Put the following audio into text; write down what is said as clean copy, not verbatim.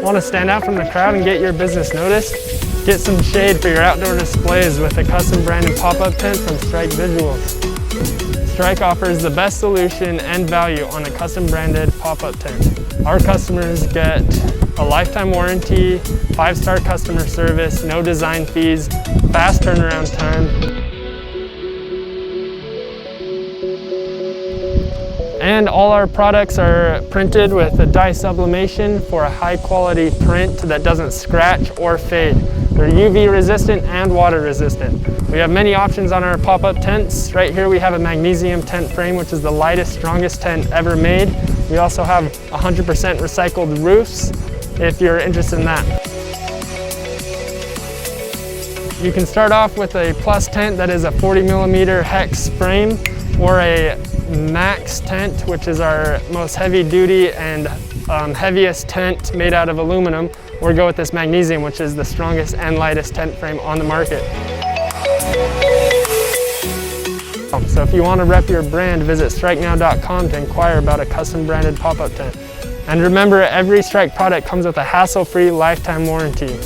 Want to stand out from the crowd and get your business noticed? Get some shade for your outdoor displays with a custom branded pop-up tent from Strike Visuals. Strike offers the best solution and value on a custom branded pop-up tent. Our customers get a lifetime warranty, 5-star customer service, no design fees, fast turnaround time. And all our products are printed with a dye sublimation for a high quality print that doesn't scratch or fade. They're UV resistant and water resistant. We have many options on our pop-up tents. Right here we have a magnesium tent frame, which is the lightest, strongest tent ever made. We also have 100% recycled roofs if you're interested in that. You can start off with a plus tent that is a 40mm hex frame, or a max tent, which is our most heavy duty and heaviest tent made out of aluminum, or go with this magnesium, which is the strongest and lightest tent frame on the market. So if you want to rep your brand, visit strikenow.com to inquire about a custom branded pop-up tent. And remember, every Strike product comes with a hassle-free lifetime warranty.